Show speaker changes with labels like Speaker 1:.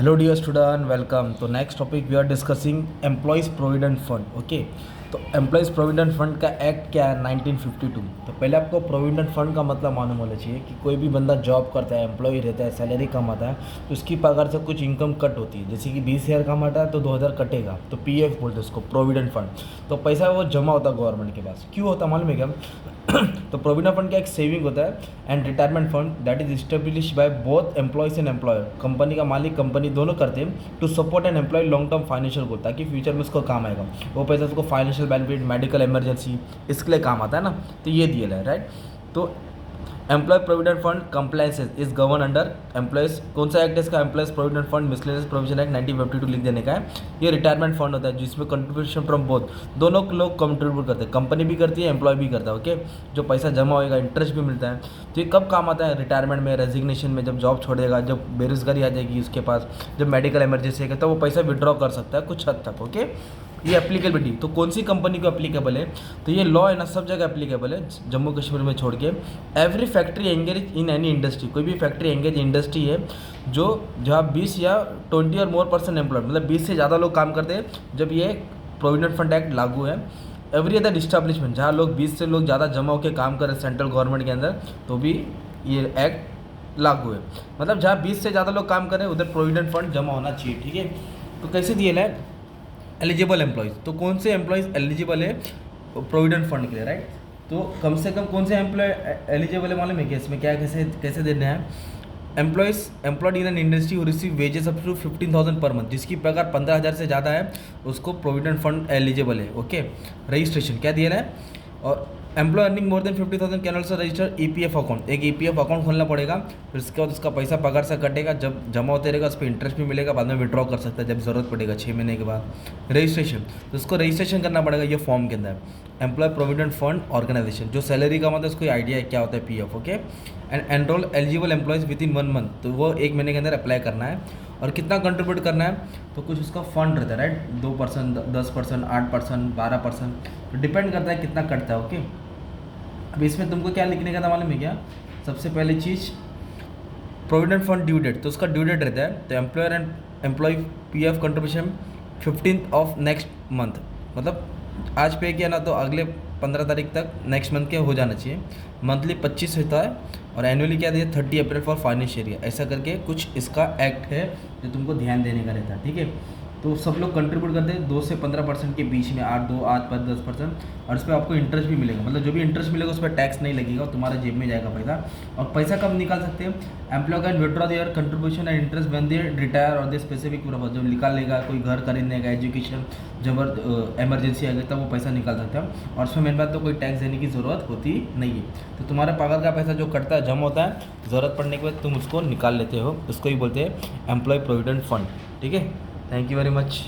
Speaker 1: Hello dear student, welcome. तो next topic we are discussing employees provident fund. Okay, तो employees provident fund का act क्या है? 1952। तो पहले आपको प्रोविडेंट फंड का मतलब मालूम होना चाहिए कि कोई भी बंदा जॉब करता है, एम्प्लॉय रहता है, सैलरी कमाता है, तो उसकी पगार से कुछ इनकम कट होती है। जैसे कि 20,000 कमाता है तो 2,000 कटेगा, तो पीएफ बोलते हैं उसको, प्रोविडेंट फंड। तो पैसा वो जमा होता है गवर्नमेंट के पास। क्यों होता मालूम है क्या? तो प्रोविडेंट फंड का एक सेविंग होता है and retirement fund that is establish by both employees and employer. Company का मालिक कंपनी दोनों करते हैं to support an employee long term financial goal, ताकि फ्यूचर में उसको काम आएगा। वो पैसा उसको फाइनेंशियल बेनिफिट, मेडिकल इमरजेंसी, इसके लिए काम आता है ना। तो ये दिया है, राइट। तो employee provident fund compliances is govern under employees. कौन सा एक्ट है इसका? Employees provident fund miscellaneous provision act 1952 लिख देने का है। ये रिटायरमेंट फंड होता है जिसमें कंट्रीब्यूशन फ्रॉम बोथ, दोनों लोग कंट्रीब्यूट करते हैं, कंपनी भी करती है, एम्प्लॉय भी करता है। ओके, जो पैसा जमा होएगा, इंटरेस्ट भी मिलता है। तो ये कब काम आता है? रिटायरमेंट में, रेजिग्नेशन में, जब जॉब छोड़ेगा, जब बेरोजगारी आ जाएगी उसके पास, जब मेडिकल इमरजेंसी है, तो वो पैसा विड्रॉ कर सकता है कुछ हद तक। ओके, ये एप्लीकेबिलिटी तो कौन सी कंपनी को एप्लीकेबल है? तो ये लॉ है ना, सब जगह एप्लीकेबल है, जम्मू कश्मीर में छोड़ के। Every factory engage in any industry, कोई भी फैक्ट्री एंगेज इंडस्ट्री है जो जहाँ 20 या 20 और मोर % एम्प्लॉय, मतलब 20 से ज़्यादा लोग काम करते हैं, जब ये प्रोविडेंट फंड एक्ट लागू है। एवरी अदर इस्टेब्लिशमेंट, जहाँ लोग 20 से लोग ज़्यादा जमा होकर काम कर रहे हैं सेंट्रल गवर्नमेंट के अंदर, तो भी ये एक्ट लागू है। मतलब जहाँ 20 से ज़्यादा लोग काम कर रहे हैं उधर प्रोविडेंट फंड जमा होना चाहिए। ठीक है, तो कैसे दिए है? एलिजिबल एम्प्लॉयज़, तो कौन से एम्प्लॉयज़ एलिजिबल है प्रोविडेंट फंड के लिए, राइट। तो कम से कम कौन से एम्प्लॉय एलिजिबल है मालूम है क्या? इसमें क्या कैसे कैसे देना है? Employees employed in an industry who receive wages up to 15,000 per month, जिसकी पगार 15,000 से ज़्यादा है, उसको प्रोविडेंट फंड एलिजिबल है। ओके, रजिस्ट्रेशन क्या दिया है? और employee earning more than 50,000 can also register EPF account, एक ईपीएफ अकाउंट खोलना पड़ेगा। फिर उसके बाद उसका पैसा पगार से कटेगा, जब जमा होते रहेगा उस पर इंटरेस्ट भी मिलेगा, बाद में विड्रॉ कर सकता है जब ज़रूरत पड़ेगा 6 महीने के बाद। रजिस्ट्रेशन, तो उसको रजिस्ट्रेशन करना पड़ेगा ये फॉर्म के अंदर। एम्प्लॉय प्रोविडेंट फंड ऑर्गेनाइजेशन, जो सैलरी का मतलब उसको आइडिया है क्या होता है PF. Okay, and enrol eligible employees with in 1 month, तो वो 1 महीने के अंदर अप्लाई करना है। और कितना कंट्रीब्यूट करना है? तो कुछ उसका फंड रहता है, राइट। 2%, 10%, 8%, 12%, तो डिपेंड करता है कितना कटता है। ओके, अब इसमें तुमको क्या लिखने का था मालूम है क्या? सबसे पहली चीज़ प्रोविडेंट फंड ड्यू डेट, तो उसका ड्यू डेट रहता है। तो employer and employee PF contribution 15th of next month, मतलब आज पे किया ना तो अगले 15 तारीख तक नेक्स्ट मंथ के हो जाना चाहिए। मंथली 25 होता है और एनुअली क्या दिया? 30 अप्रैल फॉर फाइनेंशियल ईयर, ऐसा करके कुछ इसका एक्ट है जो तुमको ध्यान देने का रहता है। ठीक है, तो सब लोग कंट्रीब्यूट करते हैं 2 से 15% के बीच में, 8, 2, 8, 5, 10%। और उस पर आपको इंटरेस्ट भी मिलेगा, मतलब जो भी इंटरेस्ट मिलेगा उस पर टैक्स नहीं लगेगा, तुम्हारे जेब में जाएगा पैसा। और पैसा कब निकाल सकते हैं? Employee can withdraw their contribution and interest when they retire और दे स्पेसिफिक पर्पज, जब निकाल लेगा, कोई घर खरीदने का, एजुकेशन, जब इमरजेंसी आ गई तब वो पैसा निकाल सकते हैं। और उसमें मेन बात तो कोई टैक्स देने की ज़रूरत होती नहीं है। तो तुम्हारा पगार का पैसा जो कटता है, जमा होता है, ज़रूरत पड़ने के बाद तुम उसको निकाल लेते हो, उसको ही बोलते हैं एम्प्लॉय प्रोविडेंट फंड। ठीक है, थैंक यू वेरी मच।